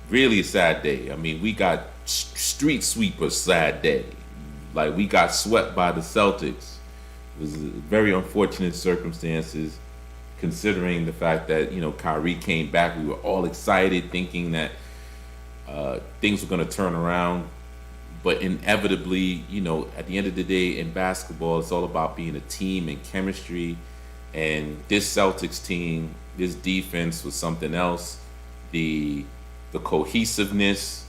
Really a sad day. I mean, we got street sweeper sad day. Like we got swept by the Celtics. It was very unfortunate circumstances, considering the fact that Kyrie came back. We were all excited, thinking that things were going to turn around. But inevitably, at the end of the day, in basketball, it's all about being a team and chemistry. And this Celtics team, this defense was something else. The cohesiveness,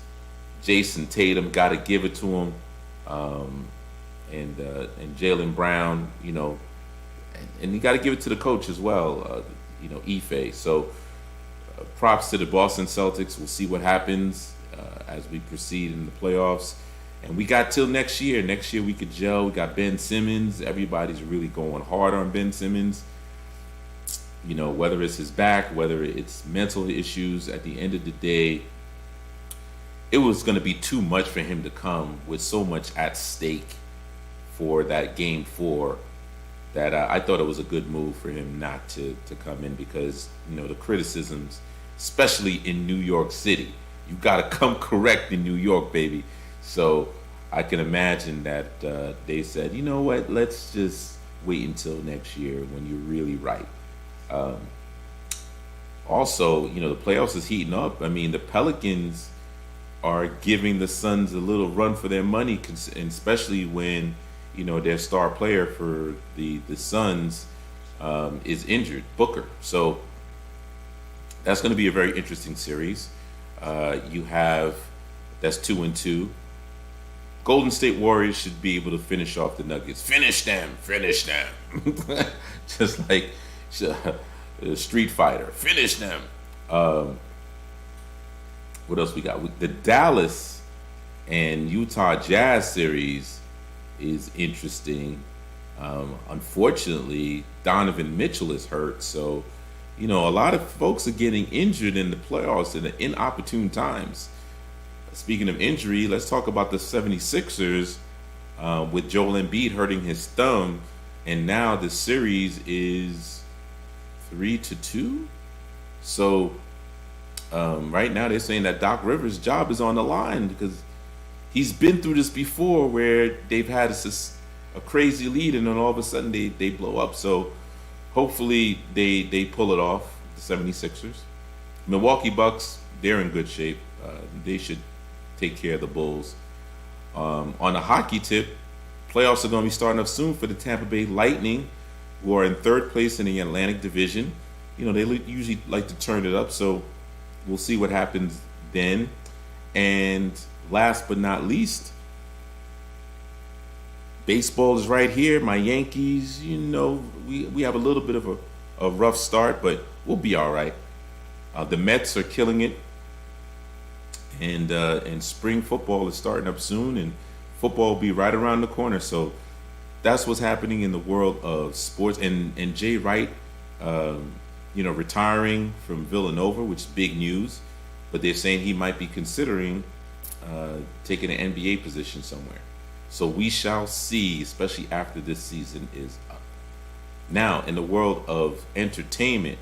Jason Tatum, got to give it to him, and Jaylen Brown, and you got to give it to the coach as well, Ife. So props to the Boston Celtics. We'll see what happens as we proceed in the playoffs. And we got till next year. Next year we could gel. We got Ben Simmons. Everybody's really going hard on Ben Simmons. Whether it's his back, whether it's mental issues, at the end of the day, it was going to be too much for him to come with so much at stake for that game 4 that I thought it was a good move for him not to come in because, the criticisms, especially in New York City, you got to come correct in New York, baby. So I can imagine that they said, you know what, let's just wait until next year when you're really right. Also, the playoffs is heating up. I mean, the Pelicans are giving the Suns a little run for their money, and especially when their star player for the Suns is injured, Booker. So that's going to be a very interesting series. You have that's 2-2. Golden State Warriors should be able to finish off the Nuggets. Finish them. Just like Street Fighter. Finish them. What else we got? The Dallas and Utah Jazz series is interesting. Unfortunately, Donovan Mitchell is hurt, so a lot of folks are getting injured in the playoffs in inopportune times. Speaking of injury, let's talk about the 76ers with Joel Embiid hurting his thumb, and now the series is 3-2. So right now they're saying that Doc Rivers' job is on the line because he's been through this before where they've had a crazy lead and then all of a sudden they blow up. So hopefully they pull it off, the 76ers. Milwaukee Bucks, they're in good shape. They should take care of the Bulls. On a hockey tip, playoffs are going to be starting up soon for the Tampa Bay Lightning, who are in third place in the Atlantic Division. They usually like to turn it up, so we'll see what happens then. And last but not least, baseball is right here. My Yankees, we have a little bit of a rough start, but we'll be all right. The Mets are killing it. And spring football is starting up soon, and football will be right around the corner. So that's what's happening in the world of sports. And Jay Wright, retiring from Villanova, which is big news. But they're saying he might be considering taking an NBA position somewhere. So we shall see, especially after this season is up. Now, in the world of entertainment,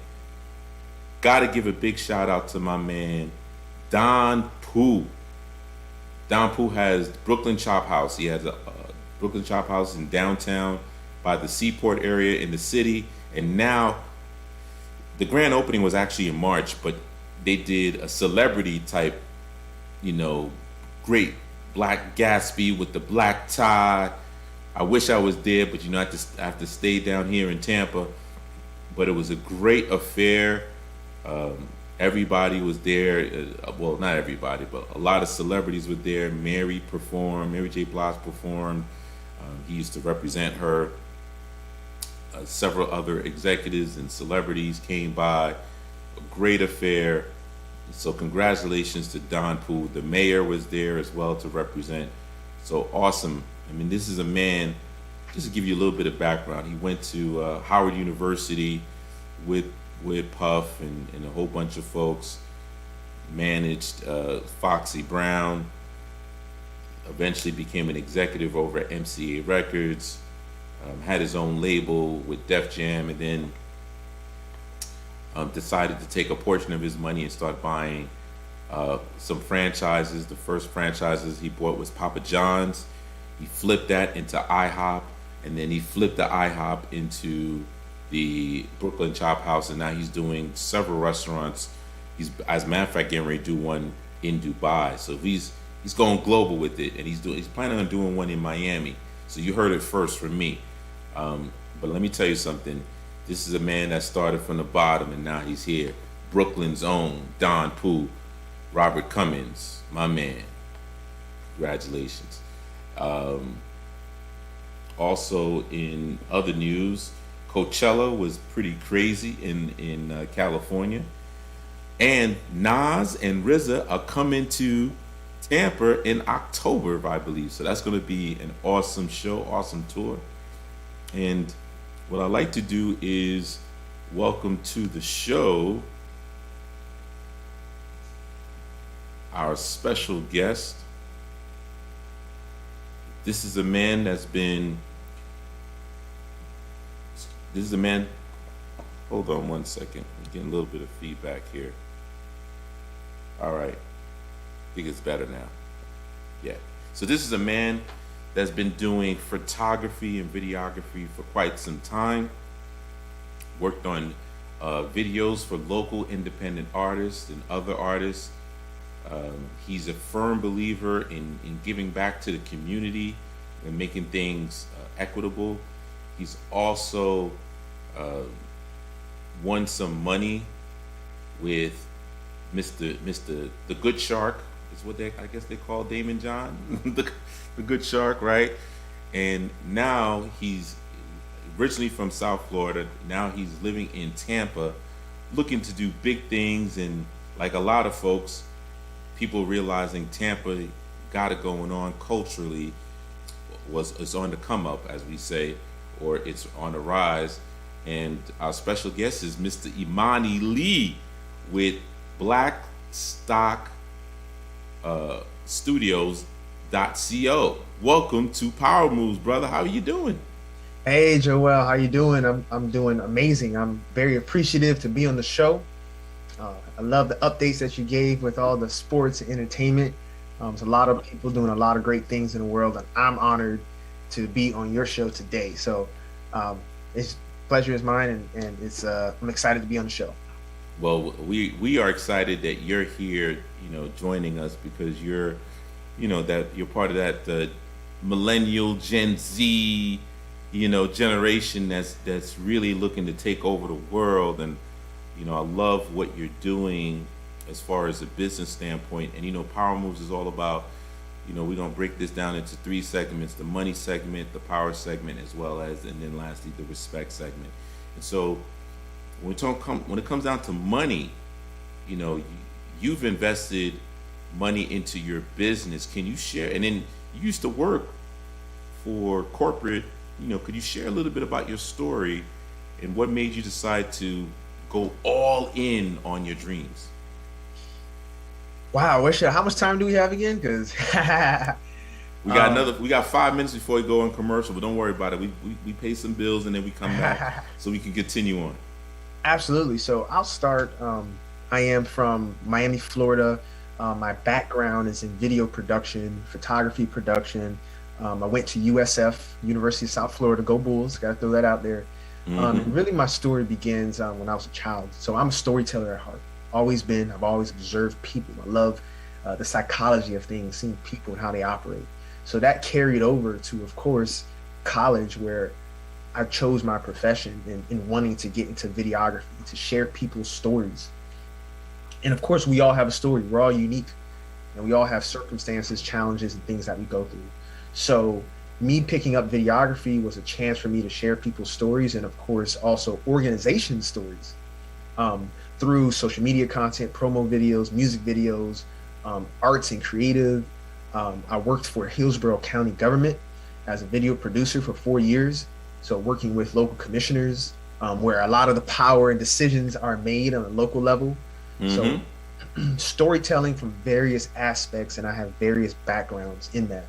got to give a big shout out to my man, Don Pooh. Don Pooh has Brooklyn Chop House. He has a Brooklyn Chop House in downtown by the Seaport area in the city. And now, the grand opening was actually in March, but they did a celebrity type, great Black Gatsby with the black tie. I wish I was there, but I have to stay down here in Tampa. But it was a great affair. Everybody was there. Well, not everybody, but a lot of celebrities were there. Mary performed. Mary J. Blige performed. He used to represent her. Several other executives and celebrities came by. A great affair. So congratulations to Don Pooh. The mayor was there as well to represent. So awesome. I mean, this is a man, just to give you a little bit of background, he went to Howard University with Puff and a whole bunch of folks, managed Foxy Brown, eventually became an executive over at MCA Records, had his own label with Def Jam, and then decided to take a portion of his money and start buying some franchises. The first franchises he bought was Papa John's. He flipped that into IHOP, and then he flipped the IHOP into the Brooklyn Chop House, and now he's doing several restaurants. He's, as a matter of fact, getting ready to do one in Dubai. So he's going global with it, and he's planning on doing one in Miami. So you heard it first from me. But let me tell you something. This is a man that started from the bottom, and now he's here. Brooklyn's own Don Pooh, Robert Cummins, my man. Congratulations. Also, in other news, Coachella was pretty crazy in California, and Nas and RZA are coming to Tampa in October, I believe. So that's going to be an awesome show, awesome tour. And what I like to do is welcome to the show our special guest. This is a man that's been. This is a man. Hold on one second. I'm getting a little bit of feedback here. All right. I think it's better now. Yeah. So this is a man that's been doing photography and videography for quite some time. Worked on videos for local independent artists and other artists. He's a firm believer in giving back to the community and making things equitable. He's also won some money with Mr. the Good Shark, is what I guess they call Damon John, the Good Shark, right? And now he's originally from South Florida. Now he's living in Tampa, looking to do big things. And like a lot of folks, people realizing Tampa got it going on culturally, it's on the come up, as we say, or it's on the rise. And our special guest is Mr. Imani Lee with Blackstock Studios.co. Welcome to Power Moves, brother. How are you doing? Hey, Joel, how you doing? I'm doing amazing. I'm very appreciative to be on the show. I love the updates that you gave with all the sports and entertainment. There's a lot of people doing a lot of great things in the world, and I'm honored to be on your show today. So it's pleasure is mine, and it's I'm excited to be on the show. Well, we are excited that you're here, joining us, because you're part of that millennial Gen Z, generation that's really looking to take over the world. And I love what you're doing as far as a business standpoint. And Power Moves is all about, we're gonna break this down into 3 segments: the money segment, the power segment, as well as, and then lastly, the respect segment. And so when it comes down to money, you've invested money into your business. Can you share? And then you used to work for corporate. Could you share a little bit about your story and what made you decide to go all in on your dreams? Wow, how much time do we have again? Because we got 5 minutes before we go on commercial, but don't worry about it. We pay some bills and then we come back so we can continue on. Absolutely. So I'll start. I am from Miami, Florida. My background is in video production, photography production. I went to USF, University of South Florida. Go Bulls! Got to throw that out there. And really, my story begins when I was a child. So I'm a storyteller at heart. Always been. I've always observed people. I love the psychology of things, seeing people and how they operate. So that carried over to, of course, college, where I chose my profession in wanting to get into videography, to share people's stories. And of course, we all have a story. We're all unique, and we all have circumstances, challenges, and things that we go through. So me picking up videography was a chance for me to share people's stories, and of course, also organization stories through social media content, promo videos, music videos, arts and creative. I worked for Hillsborough County government as a video producer for 4 years. So working with local commissioners, where a lot of the power and decisions are made on a local level. So storytelling from various aspects, and I have various backgrounds in that.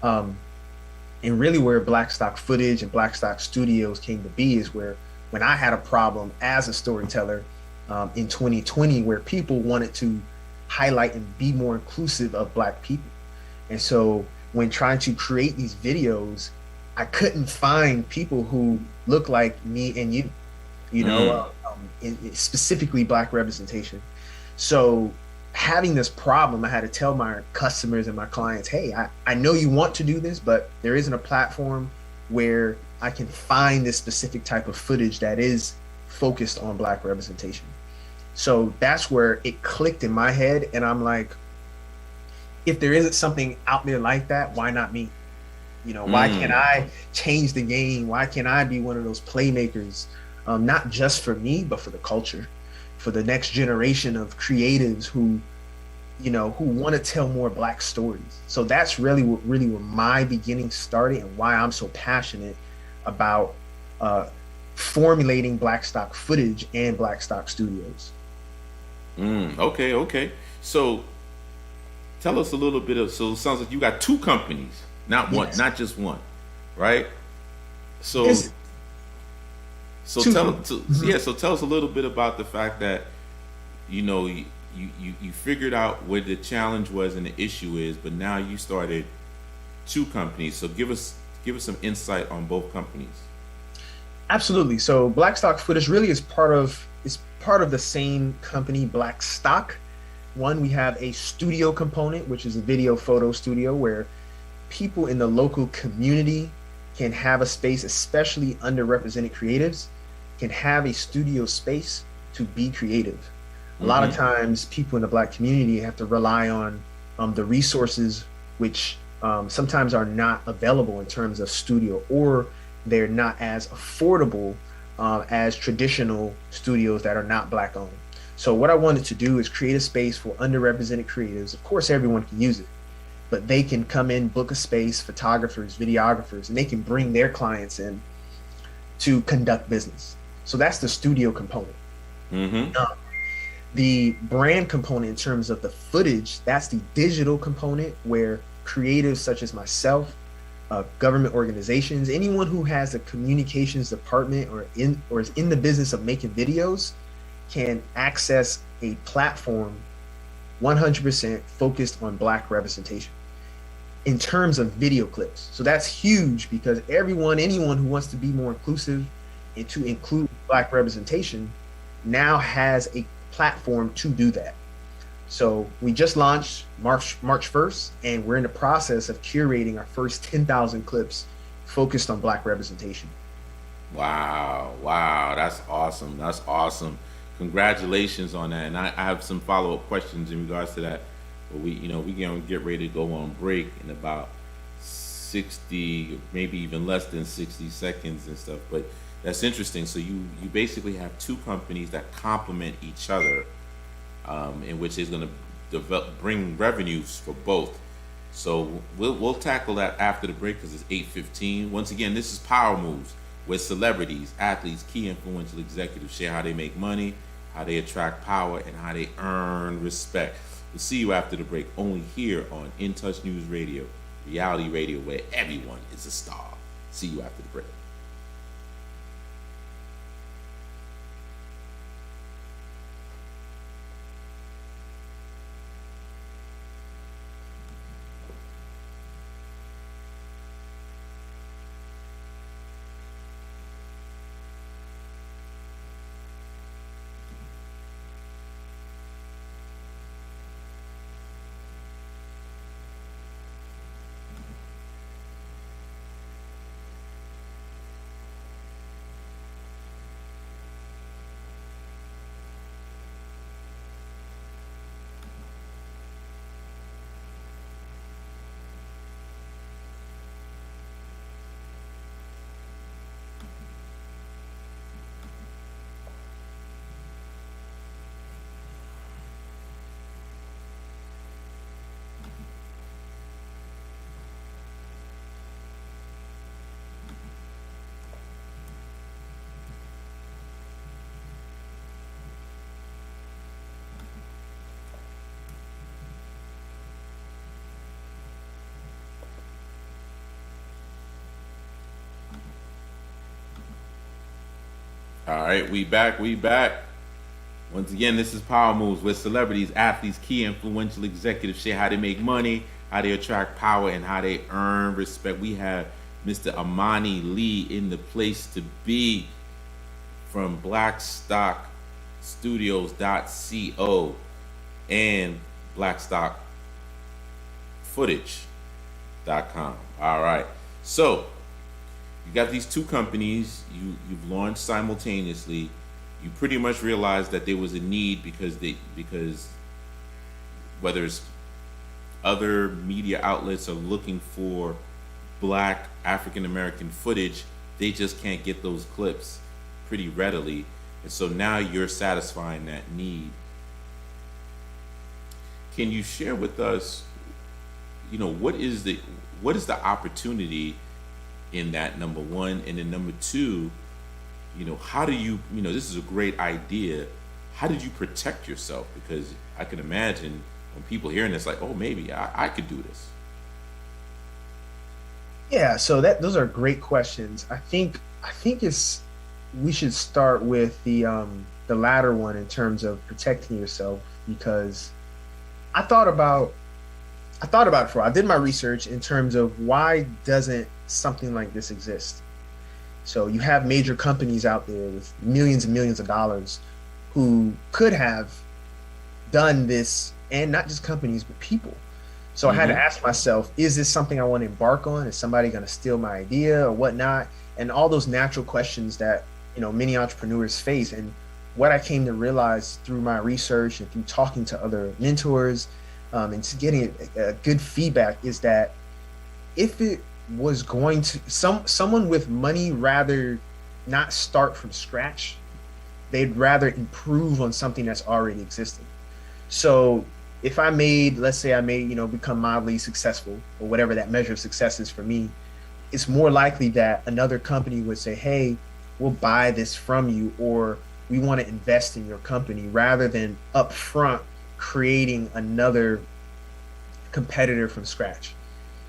And really where Blackstock Footage and Blackstock Studios came to be is where, when I had a problem as a storyteller in 2020, where people wanted to highlight and be more inclusive of Black people. And so when trying to create these videos, I couldn't find people who look like me and you, Mm. specifically Black representation. So having this problem, I had to tell my customers and my clients, hey, I know you want to do this, but there isn't a platform where I can find this specific type of footage that is focused on Black representation. So that's where it clicked in my head. And I'm like, if there isn't something out there like that, why not me? Why can't Mm. I change the game? Why can't I be one of those playmakers, not just for me, but for the culture, for the next generation of creatives who want to tell more Black stories. So that's really where my beginning started and why I'm so passionate about uh, formulating Black stock footage and Black stock studios. Mm. Okay, okay. So tell us a little bit of. So it sounds like you got two companies, not one, Yes, not just one, right? So it's so two tell companies. so, Mhm. yeah. So tell us a little bit about the fact that you figured out what the challenge was and the issue is, but now you started two companies. So give us some insight on both companies. Absolutely. So Black stock footage really is part of the same company, Black stock. One, we have a studio component, which is a video photo studio where people in the local community can have a space, especially underrepresented creatives, can have a studio space to be creative. A lot of Mm-hmm. times, people in the Black community have to rely on the resources, which sometimes are not available in terms of studio, or they're not as affordable as traditional studios that are not Black owned. So, what I wanted to do is create a space for underrepresented creatives. Of course, everyone can use it, but they can come in, book a space, photographers, videographers, and they can bring their clients in to conduct business. So that's the studio component. Mm-hmm. Now, the brand component in terms of the footage, that's the digital component where creatives such as myself, government organizations, anyone who has a communications department or is in the business of making videos can access a platform 100% focused on Black representation in terms of video clips. So that's huge because anyone who wants to be more inclusive and to include Black representation now has a platform to do that. So we just launched March 1st, and we're in the process of curating our first 10,000 clips focused on Black representation. Wow, wow, that's awesome. That's awesome. Congratulations on that. And I have some follow up questions in regards to that. But we gonna get ready to go on break in about 60, maybe even less than 60 seconds and stuff. But that's interesting. So you basically have two companies that complement each other, in which is gonna bring revenues for both. So we'll tackle that after the break because it's 8:15. Once again, this is Power Moves, where celebrities, athletes, key influential executives share how they make money, how they attract power, and how they earn respect. We'll see you after the break, only here on In Touch News Radio, reality radio where everyone is a star. See you after the break. All right, we back. We back. Once again, this is Power Moves, where celebrities, athletes, key influential executives share how they make money, how they attract power, and how they earn respect. We have Mr. Amani Lee in the place to be from blackstockstudios.co and blackstockfootage.com. All right. So you got these two companies you've launched simultaneously. You pretty much realized that there was a need because whether it's other media outlets are looking for black African American footage, they just can't get those clips pretty readily. And so now you're satisfying that need. Can you share with us, what is the opportunity in that, number one, and then number two, how do you, this is a great idea. How did you protect yourself? Because I can imagine when people hearing this, like, oh, maybe I could do this. Yeah, so those are great questions. I think we should start with the latter one in terms of protecting yourself, because I thought about it for a while. I did my research in terms of why doesn't something like this exist. So you have major companies out there with millions and millions of dollars who could have done this, and not just companies, but people. So I had to ask myself, is this something I want to embark on? Is somebody going to steal my idea or whatnot? And all those natural questions that, many entrepreneurs face. And what I came to realize through my research and through talking to other mentors, and getting a good feedback, is that if it was going to someone with money rather not start from scratch, they'd rather improve on something that's already existing. So if let's say I made, become mildly successful, or whatever that measure of success is for me, it's more likely that another company would say, hey, we'll buy this from you, or we want to invest in your company, rather than upfront creating another competitor from scratch.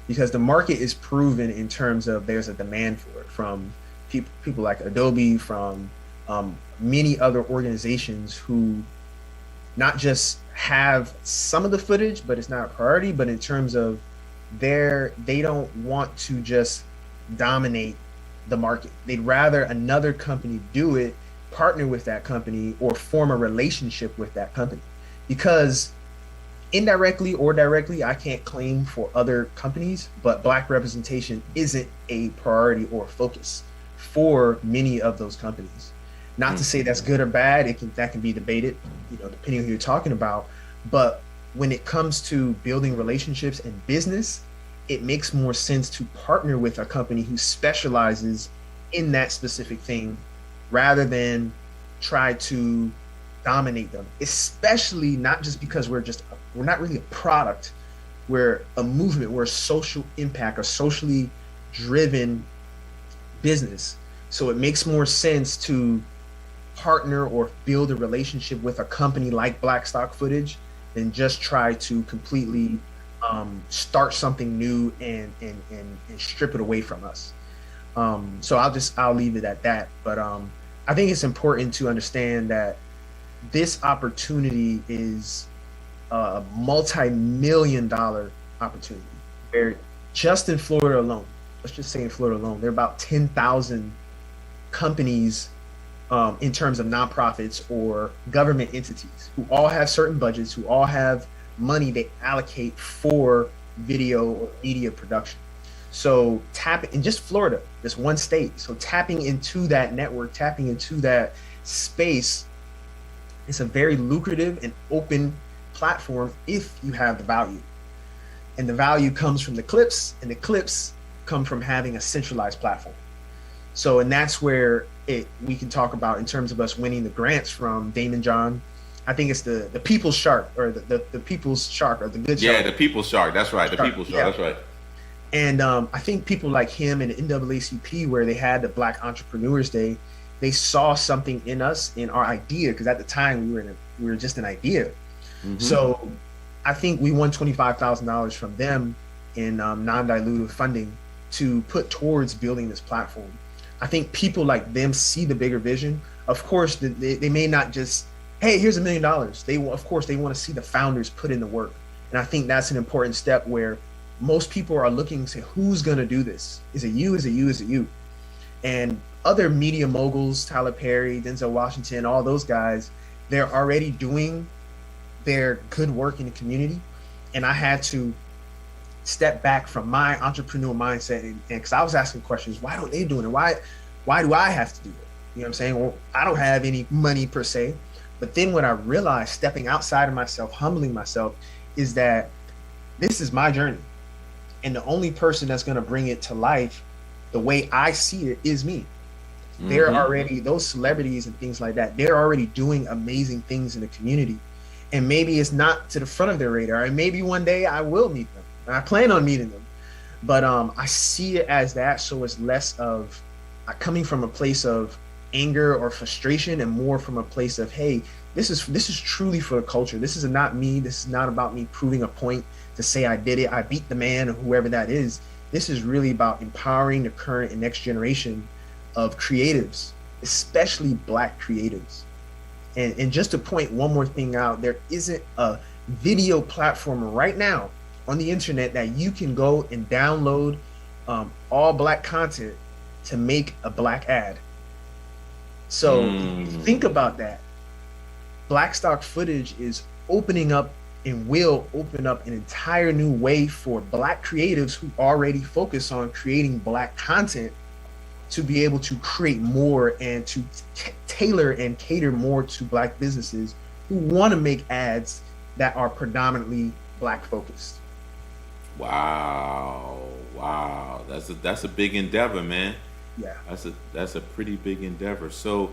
Because the market is proven in terms of there's a demand for it from people like Adobe, from many other organizations who not just have some of the footage, but it's not a priority, but in terms of they don't want to just dominate the market. They'd rather another company do it, partner with that company, or form a relationship with that company. Because indirectly or directly, I can't claim for other companies, but Black representation isn't a priority or a focus for many of those companies. Not to say that's good or bad. That can be debated, depending on who you're talking about. But when it comes to building relationships and business, it makes more sense to partner with a company who specializes in that specific thing, rather than try to dominate them. Especially not just because we're not really a product, we're a movement, we're a social impact, a socially driven business. So it makes more sense to partner or build a relationship with a company like Black Stock Footage than just try to completely start something new and strip it away from us. So I'll leave it at that. But I think it's important to understand that this opportunity is a multi-million-dollar opportunity. Just in Florida alone, let's just say in Florida alone, there are about 10,000 companies in terms of nonprofits or government entities who all have certain budgets, who all have money they allocate for video or media production. So in just Florida, this one state. So tapping into that network, tapping into that space, it's a very lucrative and open platform if you have the value. And the value comes from the clips, and the clips come from having a centralized platform. So, and that's where we can talk about in terms of us winning the grants from Damon John. I think it's the People's Shark, or the People's Shark, or the Good Shark. Yeah, the People's Shark. That's right. The People's Shark. Yeah. That's right. And I think people like him and the NAACP, where they had the Black Entrepreneurs Day, they saw something in us, in our idea, because at the time we were just an idea. Mm-hmm. So I think we won $25,000 from them in non-dilutive funding to put towards building this platform. I think people like them see the bigger vision. Of course, they may not just hey, here's $1 million. Of course, they want to see the founders put in the work. And I think that's an important step where most people are looking to say, who's going to do this? Is it you? Is it you? Is it you? And other media moguls, Tyler Perry, Denzel Washington, all those guys, they're already doing their good work in the community. And I had to step back from my entrepreneurial mindset, and because I was asking questions, why don't they do it? And why do I have to do it? You know what I'm saying? Well, I don't have any money per se. But then what I realized, stepping outside of myself, humbling myself, is that this is my journey. And the only person that's going to bring it to life the way I see it is me. They're already, those celebrities and things like that, they're already doing amazing things in the community. And maybe it's not to the front of their radar. And maybe one day I will meet them. And I plan on meeting them. But I see it as that. So it's less of coming from a place of anger or frustration, and more from a place of, hey, this is truly for the culture. This is not me. This is not about me proving a point to say I did it. I beat the man, or whoever that is. This is really about empowering the current and next generation of creatives, especially Black creatives. And just to point one more thing out, there isn't a video platform right now on the internet that you can go and download all Black content to make a Black ad. So think about that. Black stock footage is opening up and will open up an entire new way for Black creatives who already focus on creating Black content to be able to create more and to tailor and cater more to Black businesses who want to make ads that are predominantly Black focused. Wow. That's a big endeavor, man. Yeah. That's a pretty big endeavor. So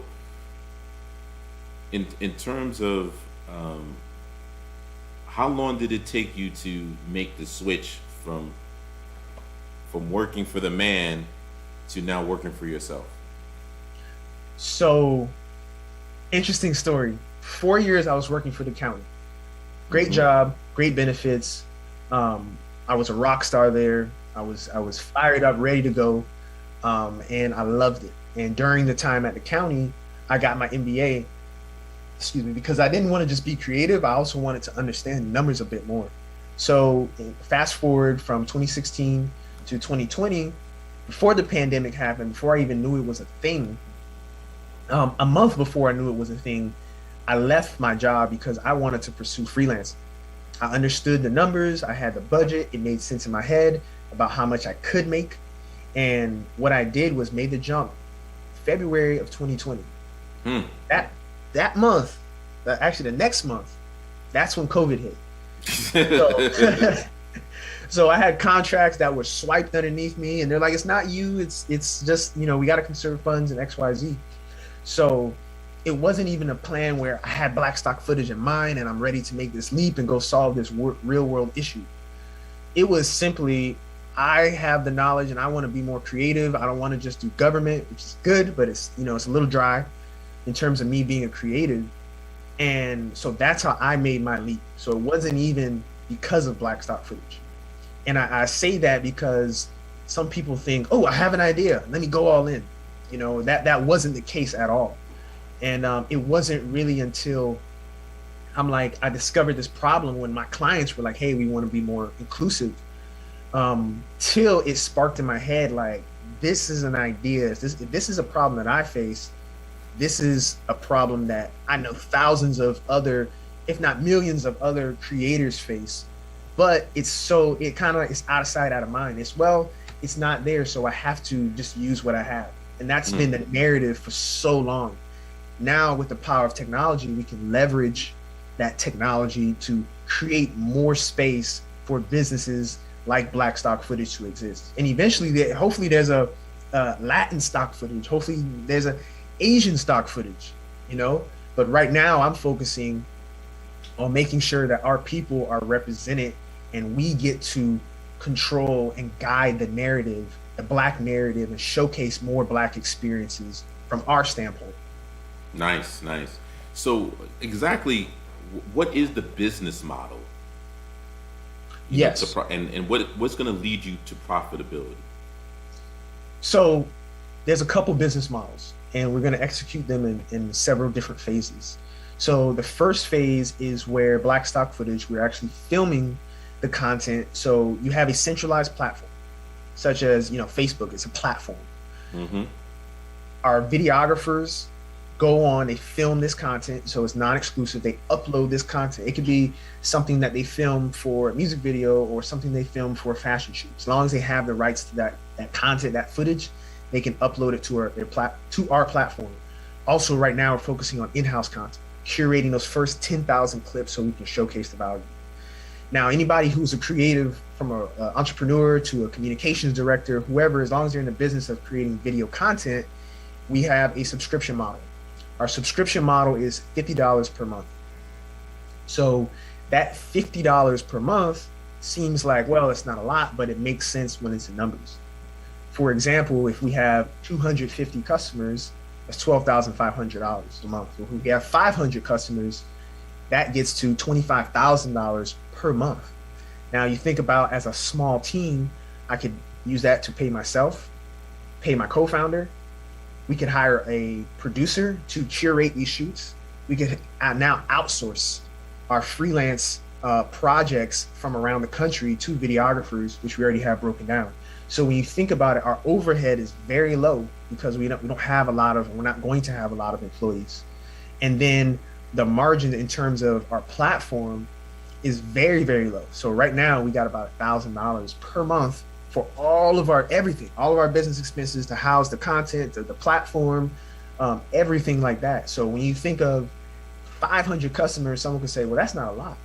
in terms of how long did it take you to make the switch from working for the man to now working for yourself? So, interesting story. 4 years I was working for the county. Great job, great benefits. I was a rock star there. I was fired up, ready to go, and I loved it. And during the time at the county, I got my MBA. Because I didn't want to just be creative. I also wanted to understand numbers a bit more. So fast forward from 2016 to 2020, before the pandemic happened, before I even knew it was a thing, a month before I knew it was a thing, I left my job because I wanted to pursue freelancing. I understood the numbers, I had the budget, it made sense in my head about how much I could make. And what I did was made the jump February of 2020. That month, actually the next month, that's when COVID hit. So I had contracts that were swiped underneath me, and they're like, it's not you, it's just, we got to conserve funds and XYZ. So it wasn't even a plan where I had Black stock footage in mind and I'm ready to make this leap and go solve this real world issue. It was simply, I have the knowledge and I want to be more creative. I don't want to just do government, which is good, but it's a little dry in terms of me being a creative. And so that's how I made my leap. So it wasn't even because of Black stock footage. And I say that because some people think, oh, I have an idea, let me go all in. That wasn't the case at all. And it wasn't really until I discovered this problem when my clients were like, hey, we want to be more inclusive, till it sparked in my head, like, this is an idea. If this is a problem that I face, this is a problem that I know thousands of other, if not millions of other creators face. But it's out of sight, out of mind. It's not there, so I have to just use what I have. And that's been the narrative for so long. Now with the power of technology, we can leverage that technology to create more space for businesses like Black stock footage to exist. And eventually, hopefully there's a Latin stock footage. Hopefully there's a Asian stock footage, But right now I'm focusing on making sure that our people are represented and we get to control and guide the narrative, the Black narrative, and showcase more Black experiences from our standpoint. Nice. So exactly, what is the business model? Yes. And what's going to lead you to profitability? So there's a couple business models, and we're going to execute them in several different phases. So the first phase is where black stock footage, we're actually filming the content. So you have a centralized platform, such as, Facebook, it's a platform. Mm-hmm. Our videographers go on, they film this content, so it's non-exclusive. They upload this content. It could be something that they film for a music video or something they film for a fashion shoot. As long as they have the rights to that content, that footage, they can upload it to our platform. Also, right now we're focusing on in-house content, curating those first 10,000 clips so we can showcase the value. Now, anybody who's a creative, from an entrepreneur to a communications director, whoever, as long as they're in the business of creating video content, we have a subscription model. Our subscription model is $50 per month. So that $50 per month seems like, well, it's not a lot, but it makes sense when it's in numbers. For example, if we have 250 customers, that's $12,500 a month. If we have 500 customers, that gets to $25,000 per month. Now you think about, as a small team, I could use that to pay myself, pay my co-founder. We could hire a producer to curate these shoots. We could now outsource our freelance projects from around the country to videographers, which we already have broken down. So when you think about it, our overhead is very low because we're not going to have a lot of employees. And then the margin in terms of our platform is very, very low. So right now we got about $1,000 per month for all of our everything, all of our business expenses to house the content, the platform, everything like that. So when you think of 500 customers, someone could say, well, that's not a lot.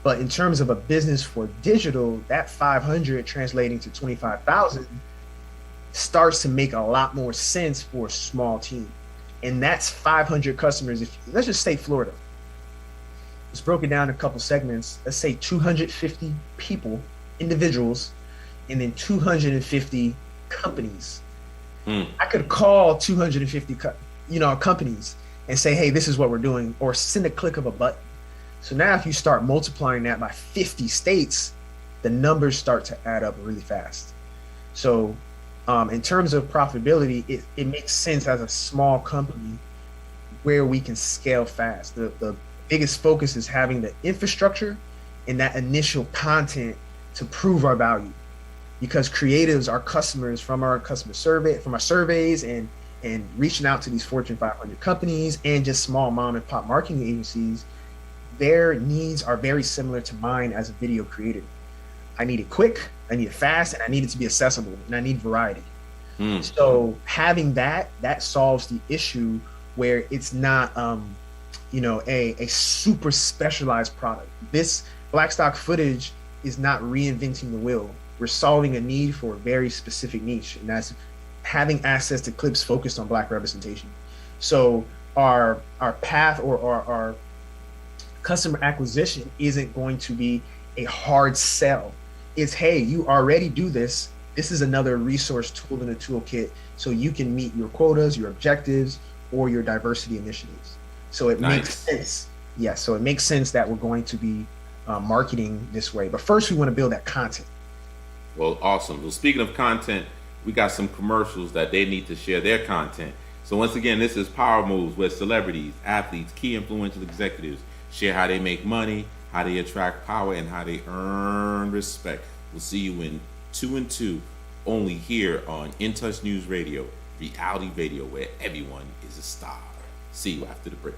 But in terms of a business for digital, that 500 translating to 25,000 starts to make a lot more sense for a small team. And that's 500 customers. Let's just say Florida. It's broken down in a couple segments. Let's say 250 people, individuals, and then 250 companies. I could call 250 companies and say, hey, this is what we're doing, or send a click of a button. So now if you start multiplying that by 50 states, the numbers start to add up really fast. So in terms of profitability, it makes sense as a small company where we can scale fast. The biggest focus is having the infrastructure and that initial content to prove our value. Because creatives are customers from our surveys and reaching out to these Fortune 500 companies and just small mom and pop marketing agencies, their needs are very similar to mine as a video creator. I need it quick, I need it fast, and I need it to be accessible, and I need variety. So having that solves the issue where it's not a super specialized product. This black stock footage is not reinventing the wheel. We're solving a need for a very specific niche, and that's having access to clips focused on Black representation. So our path or our customer acquisition isn't going to be a hard sell. It's, hey, you already do this. This is another resource tool in the toolkit so you can meet your quotas, your objectives, or your diversity initiatives. So it makes sense. Yeah, so it makes sense that we're going to be marketing this way. But first, we want to build that content. Well, awesome. Well, speaking of content, we got some commercials that they need to share their content. So once again, this is Power Moves, where celebrities, athletes, key influential executives share how they make money, how they attract power, and how they earn respect. We'll see you in 2 and 2, only here on In Touch News Radio, reality radio where everyone is a star. See you after the break.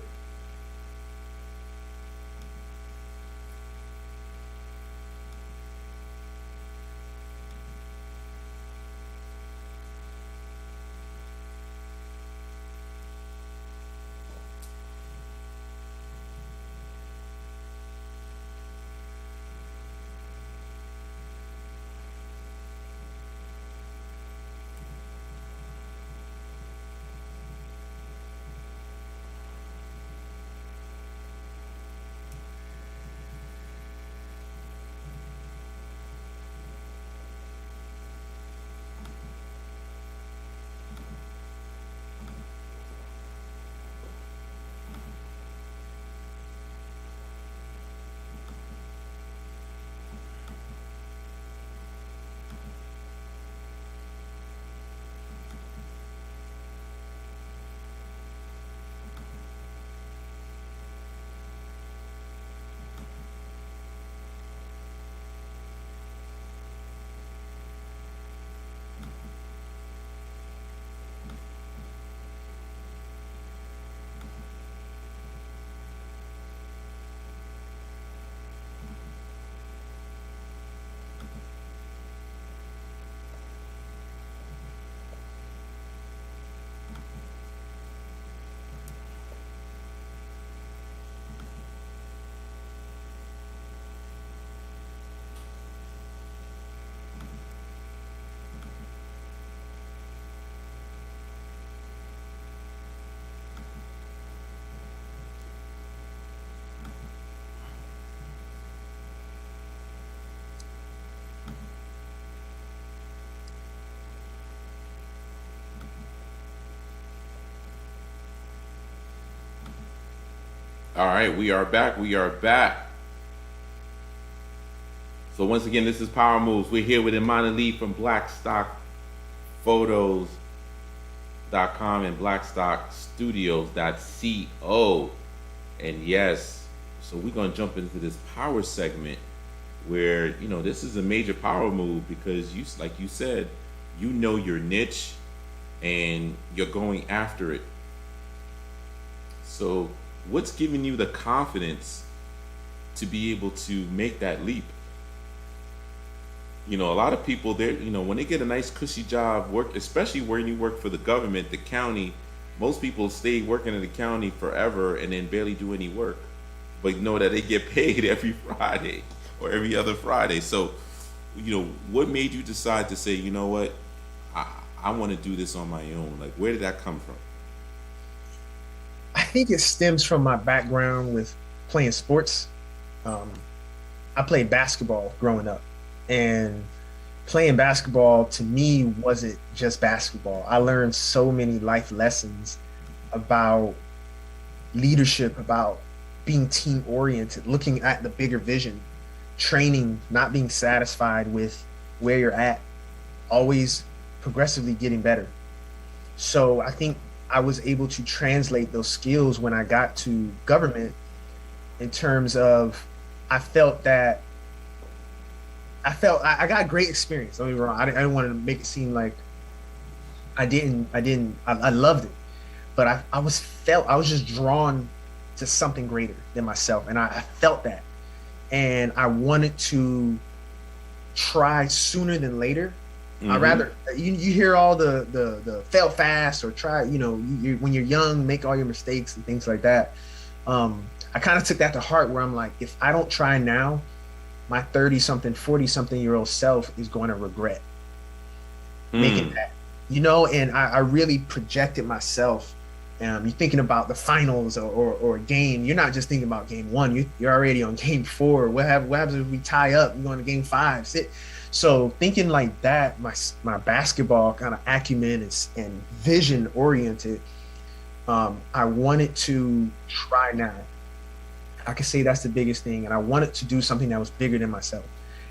All right, we are back. We are back. So once again, this is Power Moves. We're here with Imani Lee from BlackstockPhotos.com and BlackstockStudios.co. And yes, so we're gonna jump into this power segment where this is a major power move because like you said, your niche and you're going after it. So what's giving you the confidence to be able to make that leap? A lot of people there, when they get a nice cushy job, work, especially when you work for the government, the county, most people stay working in the county forever and then barely do any work. But know that they get paid every Friday or every other Friday. So, what made you decide to say, you know what, I want to do this on my own? Like, where did that come from? I think it stems from my background with playing sports. I played basketball growing up, and playing basketball to me wasn't just basketball. I learned so many life lessons about leadership, about being team oriented, looking at the bigger vision, training, not being satisfied with where you're at, always progressively getting better. So I think I was able to translate those skills when I got to government in terms of I got great experience. Don't get me wrong. I didn't want to make it seem like I loved it, but I was just drawn to something greater than myself. And I felt that. And I wanted to try sooner than later. Mm-hmm. I rather, you hear all the fail fast or try, when you're young, make all your mistakes and things like that. I kind of took that to heart where I'm like, if I don't try now, my 30-something, 40-something-year-old self is going to regret making that, and I really projected myself. You're thinking about the finals or a game. You're not just thinking about game one. You're already on game four. What happens if we tie up? We're going to game five. So thinking like that, my basketball kind of acumen and vision oriented, I wanted to try now. I could say that's the biggest thing. And I wanted to do something that was bigger than myself.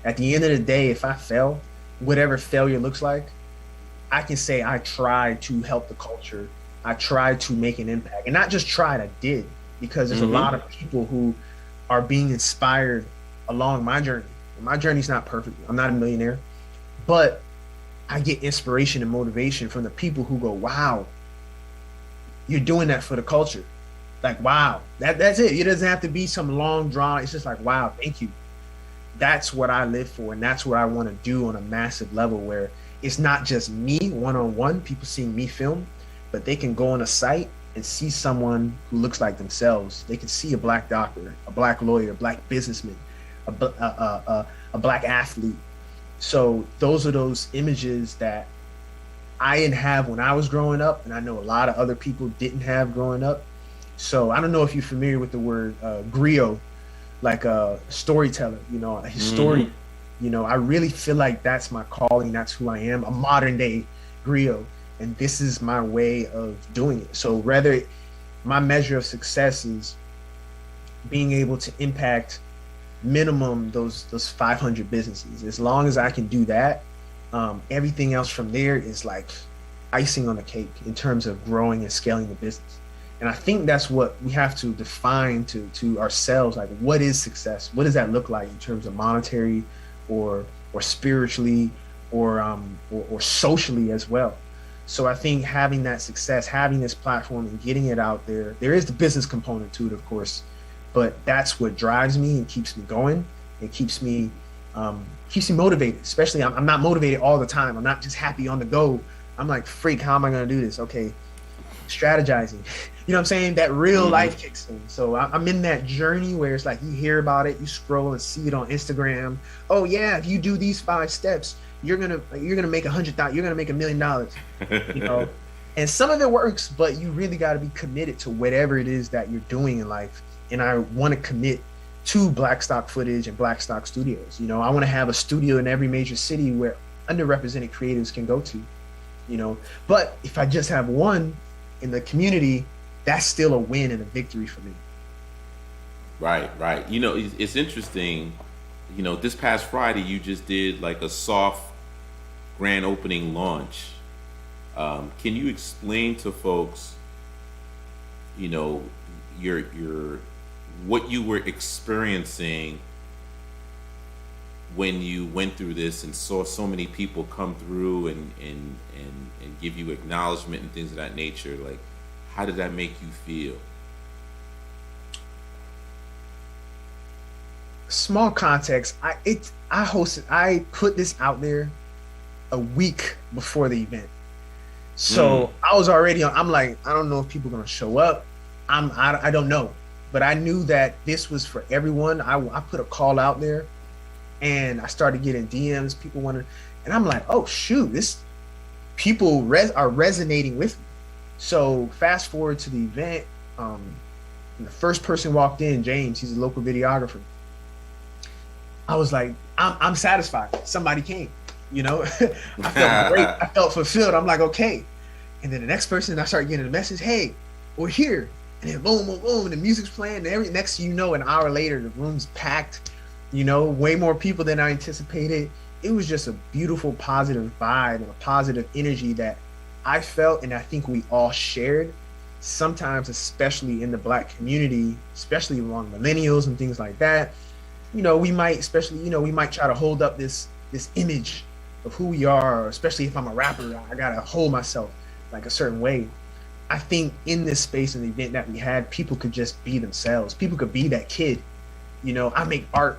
At the end of the day, if I fail, whatever failure looks like, I can say I tried to help the culture. I tried to make an impact, and not just tried, I did, because there's a lot of people who are being inspired along my journey. My journey's not perfect. I'm not a millionaire, but I get inspiration and motivation from the people who go, wow, you're doing that for the culture. Like, wow, that's it. It doesn't have to be some long drawn. It's just like, wow, thank you. That's what I live for. And that's what I want to do on a massive level where it's not just me one-on-one, people seeing me film, but they can go on a site and see someone who looks like themselves. They can see a black doctor, a black lawyer, a black businessman, a black athlete. So those are those images that I didn't have when I was growing up, and I know a lot of other people didn't have growing up. So I don't know if you're familiar with the word griot, like a storyteller, a historian. I really feel like that's my calling. That's who I am, a modern day griot. And this is my way of doing it. So rather, my measure of success is being able to impact minimum those 500 businesses. As long as I can do that, everything else from there is like icing on the cake in terms of growing and scaling the business. And I think that's what we have to define to ourselves. Like, what is success? What does that look like in terms of monetary or spiritually or socially as well? So I think having that success, having this platform and getting it out there is the business component to it, of course, but that's what drives me and keeps me going. It keeps me motivated. Especially, I'm not motivated all the time. I'm not just happy on the go. I'm like, freak, how am I going to do this? Okay, strategizing. You know what I'm saying? That real life kicks in. So I'm in that journey where it's like you hear about it, you scroll and see it on Instagram. Oh yeah, if you do these 5 steps, you're gonna make $100,000. You're gonna make $1 million. And some of it works, but you really got to be committed to whatever it is that you're doing in life. And I want to commit to Blackstock Footage and Blackstock Studios. I want to have a studio in every major city where underrepresented creatives can go to. But if I just have one in the community, that's still a win and a victory for me. Right, right. You know, it's interesting. You know, this past Friday, you just did like a soft grand opening launch. Can you explain to folks, you know, your what you were experiencing when you went through this and saw so many people come through and give you acknowledgement and things of that nature? Like, how did that make you feel? Small context. I put this out there a week before the event. Mm. So I was already on. I'm like, I don't know if people are gonna show up. I don't know, but I knew that this was for everyone. I put a call out there, and I started getting DMs. People wanted, and I'm like, oh shoot, this people are resonating with me. So fast forward to the event. Um, and the first person walked in, James. He's a local videographer. I was like, I'm satisfied. Somebody came. You know, I felt great. I felt fulfilled. I'm like, okay. And then the next person, I start getting a message, hey, we're here. And then boom, boom, boom, and the music's playing. And next thing you know, an hour later, the room's packed, you know, way more people than I anticipated. It was just a beautiful, positive vibe and a positive energy that I felt and I think we all shared. Sometimes, especially in the Black community, especially among millennials and things like that, you know, we might, especially, you know, we might try to hold up this image of who we are, especially if I'm a rapper, I gotta hold myself like a certain way. I think in this space and the event that we had, people could just be themselves. People could be that kid. You know, I make art,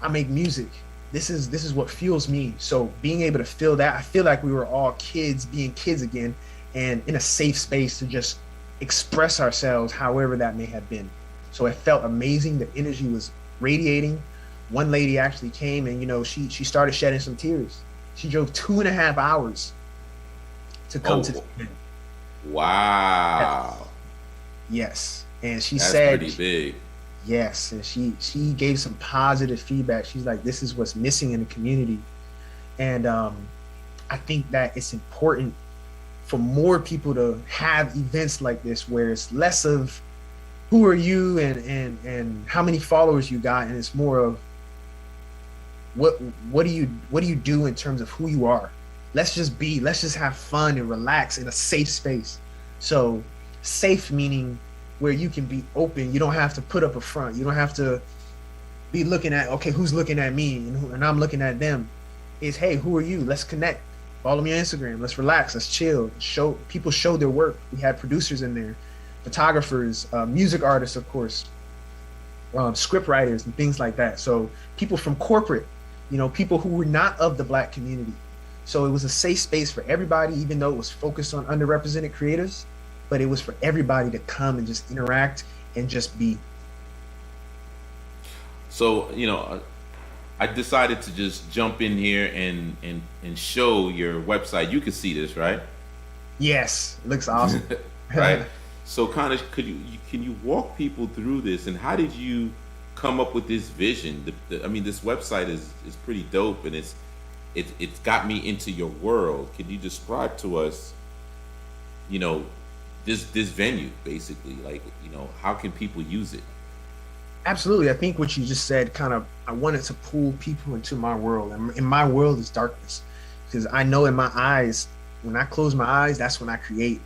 I make music. This is what fuels me. So being able to feel that, I feel like we were all kids being kids again, and in a safe space to just express ourselves, however that may have been. So it felt amazing. The energy was radiating. One lady actually came and, you know, she started shedding some tears. She drove 2.5 hours to come to Oh, this event. wow. Yes. And she That's said, pretty big. yes. And she gave some positive feedback. She's like, this is what's missing in the community. And I think that it's important for more people to have events like this where it's less of who are you and how many followers you got, and it's more of what do you do in terms of who you are. Let's just have fun and relax in a safe space. So safe meaning where you can be open. You don't have to put up a front. You don't have to be looking at, okay, who's looking at me and I'm looking at them. Is, hey, who are you? Let's connect. Follow me on Instagram. Let's relax. Let's chill. Show their work. We had producers in there, photographers, music artists, of course, script writers and things like that. So people from corporate, you know, people who were not of the Black community. So it was a safe space for everybody, even though it was focused on underrepresented creators, but it was for everybody to come and just interact and just be. So, you know, I decided to just jump in here and show your website. You can see this, right? Yes, it looks awesome. Right. So, kind of, can you walk people through this, and how did you come up with this vision? I mean, this website is pretty dope, and it's got me into your world. Can you describe to us, you know, this venue basically? Like, you know, how can people use it? Absolutely. I think what you just said kind of, I wanted to pull people into my world. And in my world is darkness. Because I know in my eyes, when I close my eyes, that's when I create.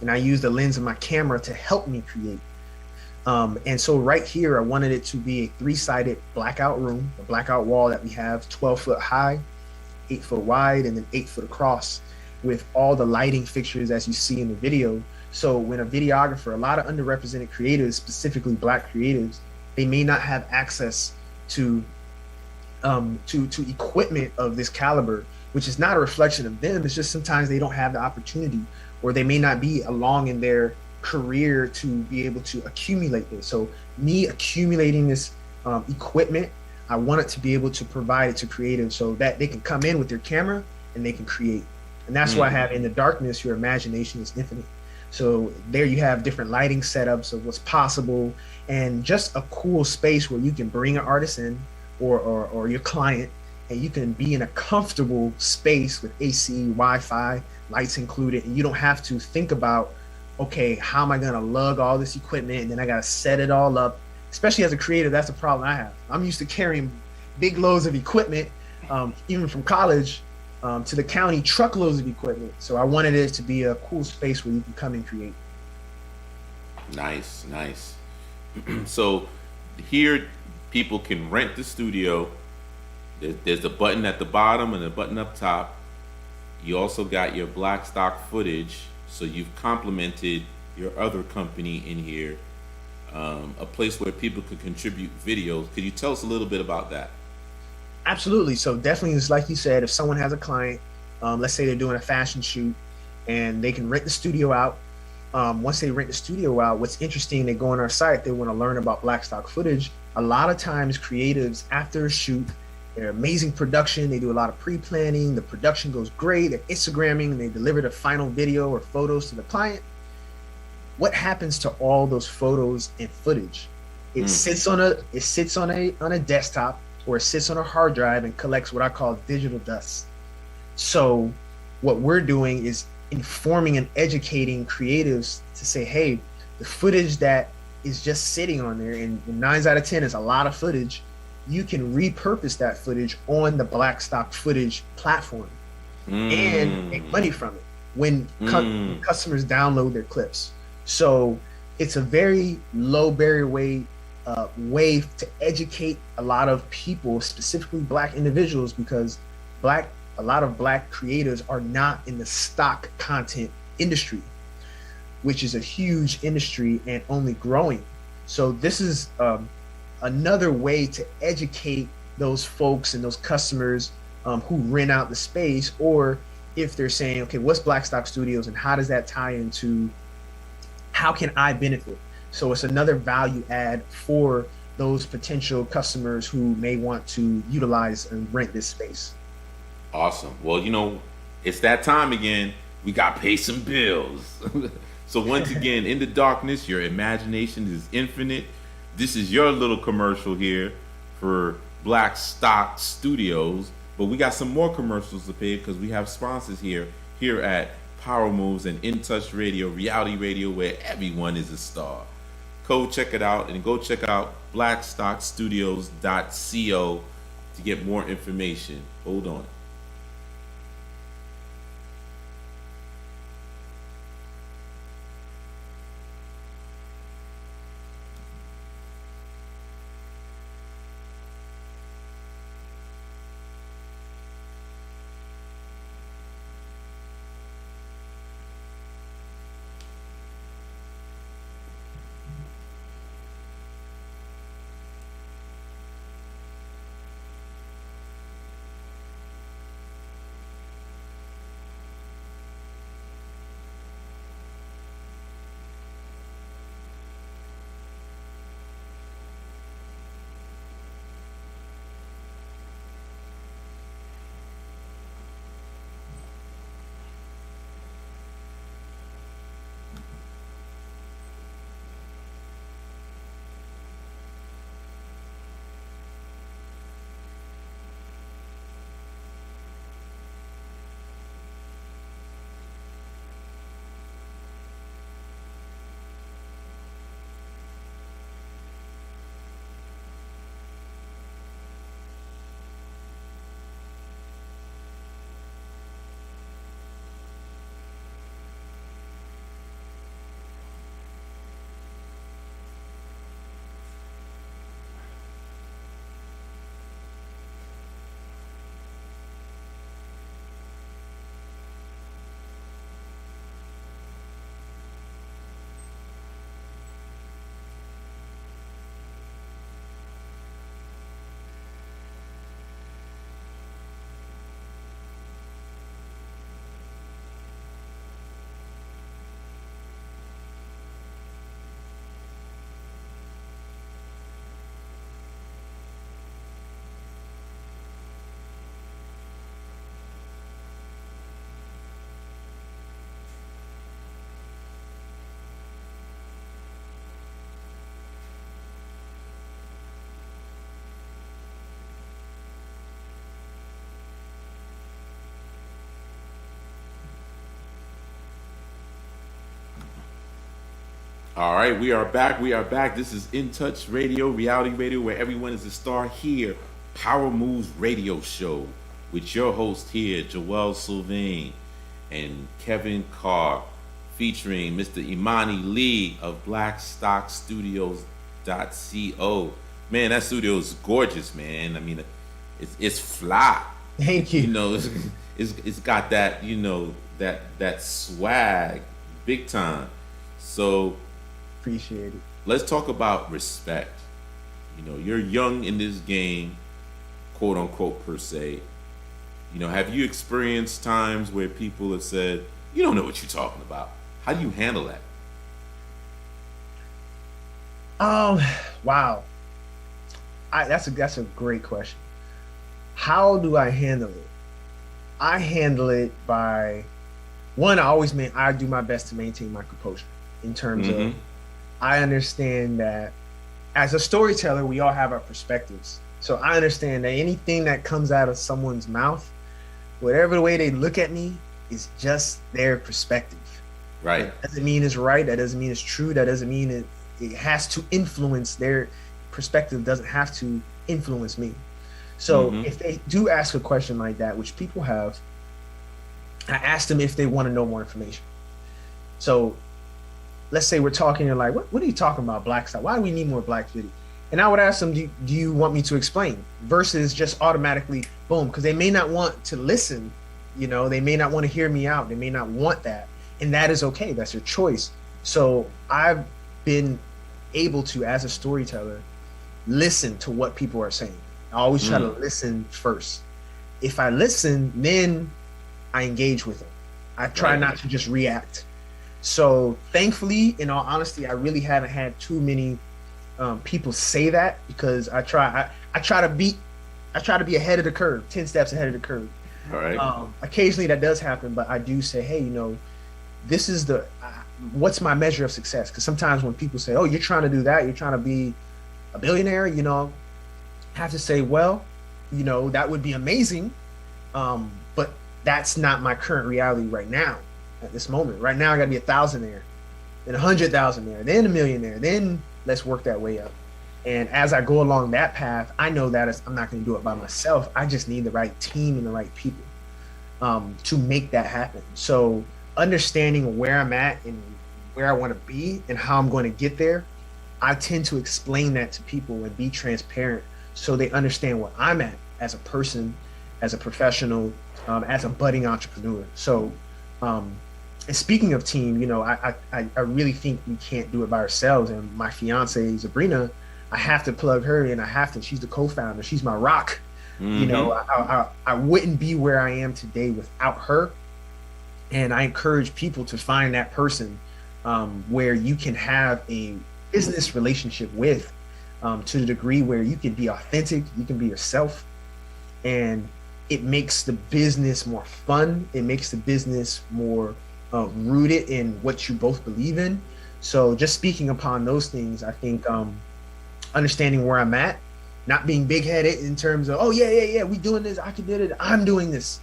And I use the lens of my camera to help me create. And so right here, I wanted it to be a 3-sided blackout room, a blackout wall that we have 12 foot high, 8 foot wide, and then 8 foot across, with all the lighting fixtures as you see in the video. So when a videographer, a lot of underrepresented creators, specifically Black creatives, they may not have access to equipment of this caliber, which is not a reflection of them. It's just sometimes they don't have the opportunity, or they may not be along in their career to be able to accumulate this. So me accumulating this equipment, I wanted to be able to provide it to creatives so that they can come in with their camera and they can create. And that's why I have in the darkness, your imagination is infinite. So there you have different lighting setups of what's possible, and just a cool space where you can bring an artist in, or your client, and you can be in a comfortable space with AC, Wi-Fi, lights included, and you don't have to think about, okay, how am I gonna lug all this equipment and then I gotta set it all up. especially as a creator, that's the problem I have. I'm used to carrying big loads of equipment, even from college to the county, truckloads of equipment. So I wanted it to be a cool space where you can come and create. Nice, nice. So here, people can rent the studio. There's a button at the bottom and a button up top. You also got your black stock footage, so you've complemented your other company in here. A place where people could contribute videos. Could you tell us a little bit about that? Absolutely. So definitely, it's like you said, if someone has a client, let's say they're doing a fashion shoot, and they can rent the studio out. Once they rent the studio out, what's interesting, they go on our site, they want to learn about black stock footage. A lot of times, creatives after a shoot, they're amazing production. They do a lot of pre-planning. The production goes great. They're Instagramming, and they deliver the final video or photos to the client. What happens to all those photos and footage? It sits on a desktop, or it sits on a hard drive and collects what I call digital dust. So what we're doing is informing and educating creatives to say, hey, the footage that is just sitting on there, and 9 out of 10 is a lot of footage, you can repurpose that footage on the black stock footage platform and make money from it when customers download their clips. So it's a very low barrier way to educate a lot of people, specifically black individuals, because a lot of black creators are not in the stock content industry, which is a huge industry and only growing. So this is another way to educate those folks and those customers who rent out the space, or if they're saying, okay, what's Black Stock Studios and how does that tie into how can I benefit? So it's another value add for those potential customers who may want to utilize and rent this space. Awesome. Well, it's that time again. We got to pay some bills. So once again, in the darkness, your imagination is infinite. This is your little commercial here for Black Stock Studios. But we got some more commercials to pay because we have sponsors here at Power Moves and In Touch Radio, reality radio, where everyone is a star. Go check it out, and go check out blackstockstudios.co to get more information. Hold on. All right, we are back. We are back. This is In Touch Radio, reality radio, where everyone is a star here. Power Moves Radio Show with your host here, Joel Sylvain and Kevin Carr, featuring Mr. Imani Lee of BlackStockStudios.co. Man, that studio is gorgeous, man. I mean, it's fly. Thank you. You know, it's got that, you know, that swag, big time. So Appreciate it. let's talk about respect. You know, you're young in this game, quote unquote, per se. You know, have you experienced times where people have said, you don't know what you're talking about? How do you handle that? Wow. That's a great question. How do I handle it? I handle it by one. I do my best to maintain my composure in terms of I understand that as a storyteller, we all have our perspectives. So I understand that anything that comes out of someone's mouth, whatever the way they look at me, is just their perspective. Right. That doesn't mean it's right. That doesn't mean it's true. That doesn't mean it has to influence their perspective. Doesn't have to influence me. So if they do ask a question like that, which people have, I ask them if they want to know more information. So let's say we're talking, and like, what are you talking about, black stuff? Why do we need more black video? And I would ask them, do you want me to explain? Versus just automatically, boom, because they may not want to listen. You know, they may not want to hear me out. They may not want that. And that is okay. That's your choice. So I've been able to, as a storyteller, listen to what people are saying. I always try to listen first. If I listen, then I engage with them. I try not to just react. So thankfully, in all honesty, I really haven't had too many people say that, because I try to be ahead of the curve, 10 steps ahead of the curve. All right. Occasionally that does happen, but I do say, hey, you know, this is what's my measure of success? Because sometimes when people say, oh, you're trying to do that, you're trying to be a billionaire, you know, I have to say, well, you know, that would be amazing, but that's not my current reality right now. At this moment, right now, I got to be 1,000 there, then 100,000 there, then a millionaire, then let's work that way up. And as I go along that path, I know that I'm not going to do it by myself. I just need the right team and the right people to make that happen. So understanding where I'm at and where I want to be and how I'm going to get there, I tend to explain that to people and be transparent so they understand where I'm at as a person, as a professional, as a budding entrepreneur. So, and speaking of team, you know, I really think we can't do it by ourselves. And my fiance, Sabrina, I have to plug her in. She's the co-founder. She's my rock. You know, I wouldn't be where I am today without her. And I encourage people to find that person where you can have a business relationship with, to the degree where you can be authentic, you can be yourself, and it makes the business more fun. It makes the business more rooted in what you both believe in. So just speaking upon those things, I think understanding where I'm at, not being big-headed in terms of, oh yeah, we doing this, I can do it, I'm doing this.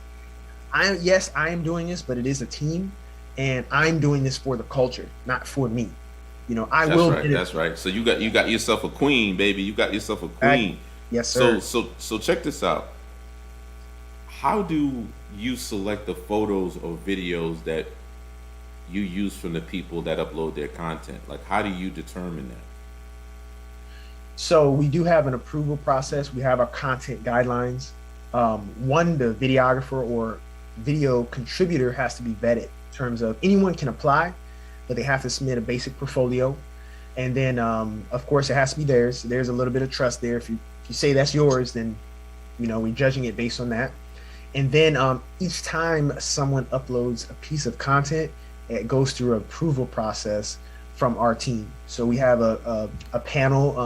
I am doing this, but it is a team, and I'm doing this for the culture, not for me. You know, That's right. So you got yourself a queen, baby. You got yourself a queen. Yes, sir. So check this out. How do you select the photos or videos that you use from the people that upload their content? Like, how do you determine that? So we do have an approval process. We have our content guidelines. The videographer or video contributor has to be vetted in terms of anyone can apply, but they have to submit a basic portfolio. And then, of course, it has to be theirs. There's a little bit of trust there. If you say that's yours, then, you know, we're judging it based on that. And then each time someone uploads a piece of content, it goes through an approval process from our team. So we have a panel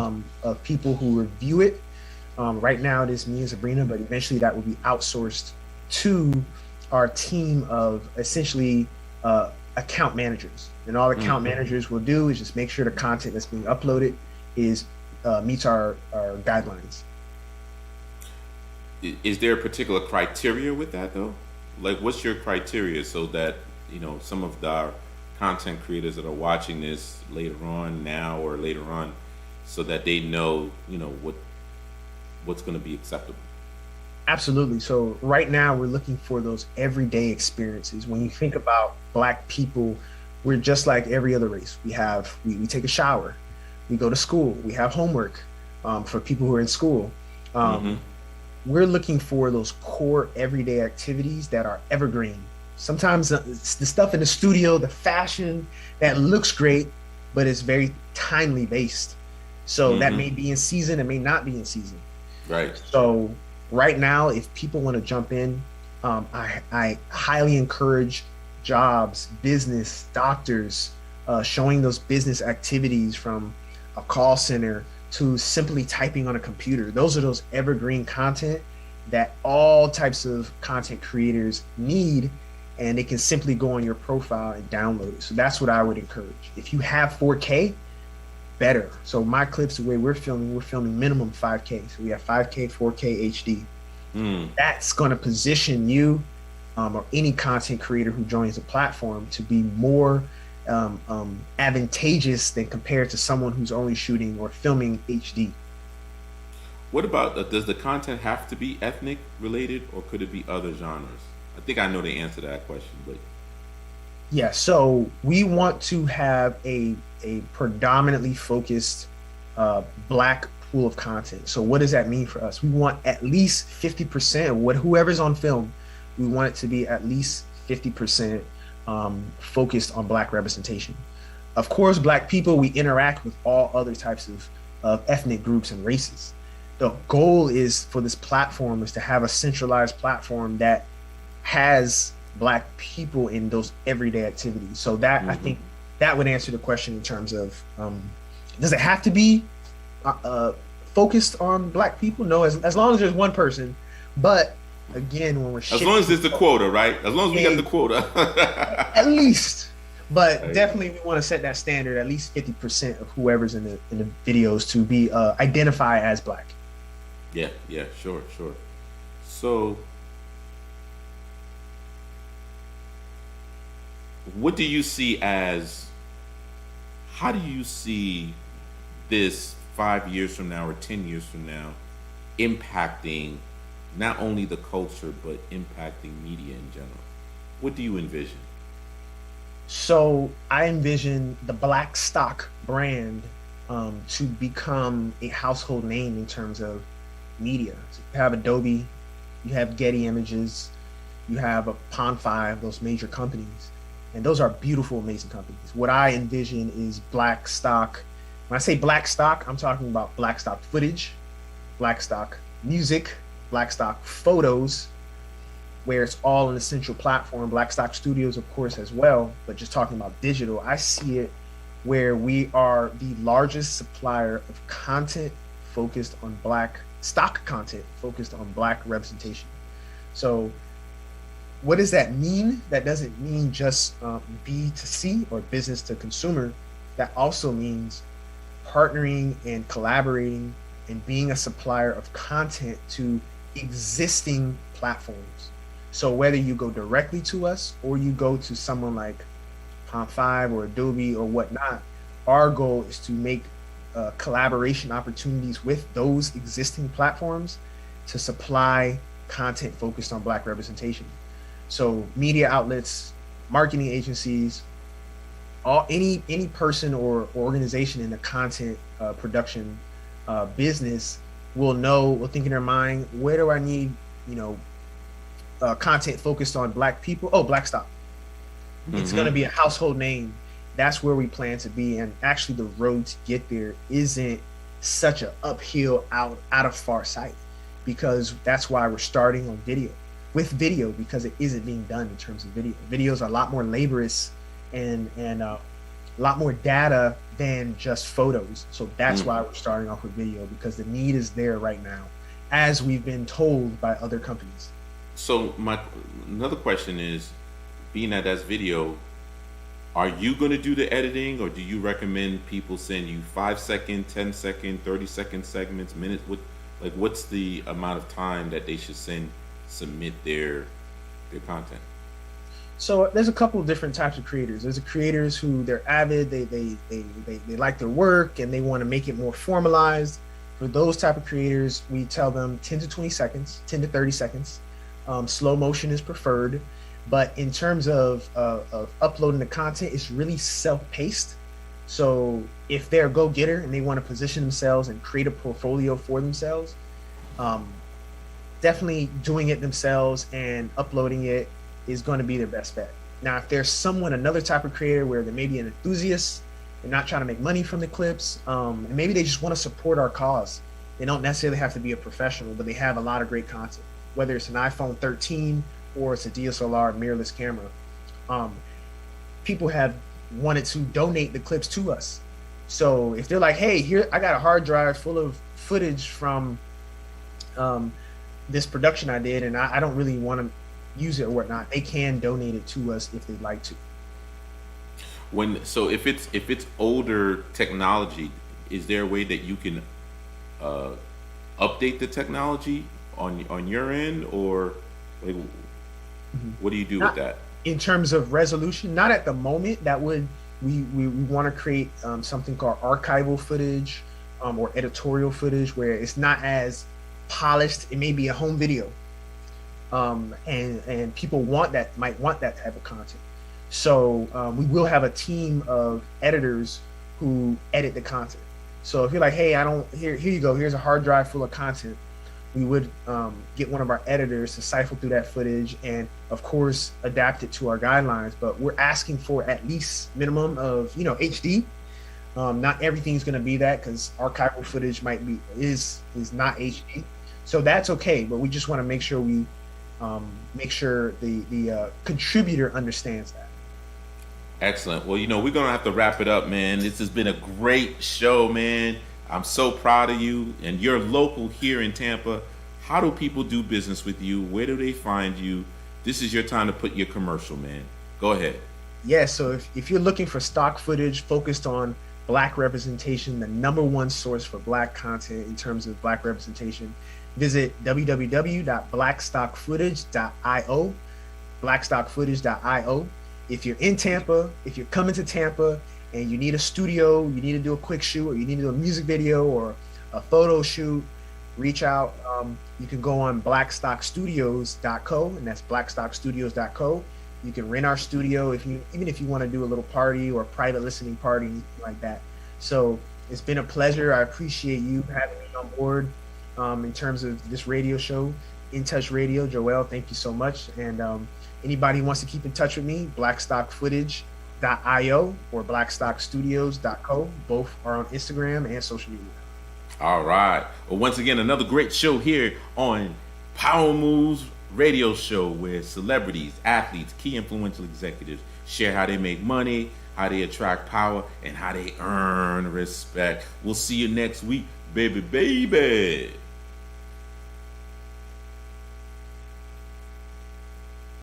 of people who review it. Right now it is me and Sabrina, but eventually that will be outsourced to our team of essentially account managers. And all account managers will do is just make sure the content that's being uploaded meets our guidelines. Is there a particular criteria with that though? Like, what's your criteria so that, you know, some of our content creators that are watching this later on now or later on, so that they know, what's going to be acceptable? Absolutely. So right now we're looking for those everyday experiences. When you think about Black people, we're just like every other race. We take a shower, we go to school, we have homework. For people who are in school, Mm-hmm. um, we're looking for those core everyday activities that are evergreen. Sometimes it's the stuff in the studio, the fashion that looks great, but it's very timely based. So that Mm-hmm. may be in season, it may not be in season. Right. So right now, if people want to jump in, I highly encourage jobs, business, doctors, showing those business activities from a call center to simply typing on a computer. Those are those evergreen content that all types of content creators need, and they can simply go on your profile and download it. So that's what I would encourage. If you have 4K, better. So my clips, the way we're filming minimum 5K. So we have 5K, 4K, HD. Mm. That's going to position you, or any content creator who joins the platform, to be more advantageous than compared to someone who's only shooting or filming HD. What about, does the content have to be ethnic related, or could it be other genres? I think I know the answer to that question, but Yeah, so we want to have a predominantly focused Black pool of content. So what does that mean for us? We want at least 50% of whoever's on film. We want it to be at least 50% focused on Black representation. Of course, Black people, we interact with all other types of ethnic groups and races. The goal is for this platform is to have a centralized platform that has Black people in those everyday activities. So that, I mm-hmm. think that would answer the question in terms of, does it have to be focused on Black people? No, as long as there's one person. But again, when we're As long as it's the quota, right? As long as we got the at quota. least. But Right. definitely, we want to set that standard. At least 50% of whoever's in the videos to be identify as Black. Yeah, yeah, sure, sure. So, what do you see as, how do you see this 5 years from now or 10 years from now impacting not only the culture but impacting media in general? What do you envision? So I envision the Black stock brand to become a household name in terms of media. So you have Adobe, you have Getty Images, you have a Pond 5, those major companies. And those are beautiful, amazing companies. What I envision is Black stock. When I say Black stock, I'm talking about Black stock footage, Black stock music, Black stock photos, where it's all in a central platform. Black stock studios, of course, as well. But just talking about digital, I see it where we are the largest supplier of content focused on Black stock content, focused on Black representation. So what does that mean? That doesn't mean just B to C or business to consumer. That also means partnering and collaborating and being a supplier of content to existing platforms. So whether you go directly to us or you go to someone like Pond 5 or Adobe or whatnot, our goal is to make collaboration opportunities with those existing platforms to supply content focused on Black representation. So media outlets, marketing agencies, any person or organization in the content production business will think in their mind, where do I need, content focused on Black people? Oh, Black stock. It's going to Mm-hmm. be a household name. That's where we plan to be. And actually, the road to get there isn't such an uphill out of far sight, because that's why we're starting on video, because it isn't being done in terms of video. Videos are a lot more laborious and a lot more data than just photos. So that's why we're starting off with video, because the need is there right now, as we've been told by other companies. So my another question is, being that that's video, are you going to do the editing, or do you recommend people send you 5 second, 10 second, 30 second segments, minutes? What's the amount of time that they should submit their content? So there's a couple of different types of creators. There's the creators who they're avid, they like their work and they want to make it more formalized. For those type of creators, we tell them 10 to 20 seconds, 10 to 30 seconds. Slow motion is preferred, but in terms of uploading the content, it's really self-paced. So if they're a go-getter and they want to position themselves and create a portfolio for themselves, um, definitely doing it themselves and uploading it is going to be their best bet. Now, if there's another type of creator where they may be an enthusiast, they're not trying to make money from the clips, and maybe they just want to support our cause. They don't necessarily have to be a professional, but they have a lot of great content, whether it's an iPhone 13 or it's a DSLR mirrorless camera. Um, People have wanted to donate the clips to us. So if they're like, hey, here, I got a hard drive full of footage from um, this production I did, and I don't really want to use it or whatnot, they can donate it to us if they'd like to. If it's older technology, is there a way that you can uh, update the technology on your end, or like, what do you do with Not that? in terms of resolution, not at the moment. That would we want to create something called archival footage or editorial footage where it's not as polished. It may be a home video, and people might want that type of content. So we will have a team of editors who edit the content. So if you're like, hey, I don't here you go, here's a hard drive full of content, we would get one of our editors to siphon through that footage and of course adapt it to our guidelines. But we're asking for at least minimum of HD. Not everything's going to be that because archival footage is not HD, so that's okay. But we just want to make sure the contributor understands that. Excellent. Well, we're gonna have to wrap it up, man. This has been a great show, man. I'm so proud of you, and you're local here in Tampa. How do people do business with you? Where do they find you? This is your time to put your commercial, man. Go ahead. Yeah, so if you're looking for stock footage focused on Black representation, the number one source for Black content in terms of Black representation, visit www.blackstockfootage.io, blackstockfootage.io. If you're in Tampa, if you're coming to Tampa and you need a studio, you need to do a quick shoot, or you need to do a music video or a photo shoot, reach out. You can go on blackstockstudios.co, and that's blackstockstudios.co. You can rent our studio even if you want to do a little party or a private listening party, anything like that. So it's been a pleasure. I appreciate you having me on board in terms of this radio show, In Touch Radio. Joel, thank you so much. And anybody who wants to keep in touch with me, blackstockfootage.io or blackstockstudios.co. Both are on Instagram and social media. All right. Well, once again, another great show here on Power Moves Radio Show, where celebrities, athletes, key influential executives share how they make money, how they attract power, and how they earn respect. We'll see you next week, baby.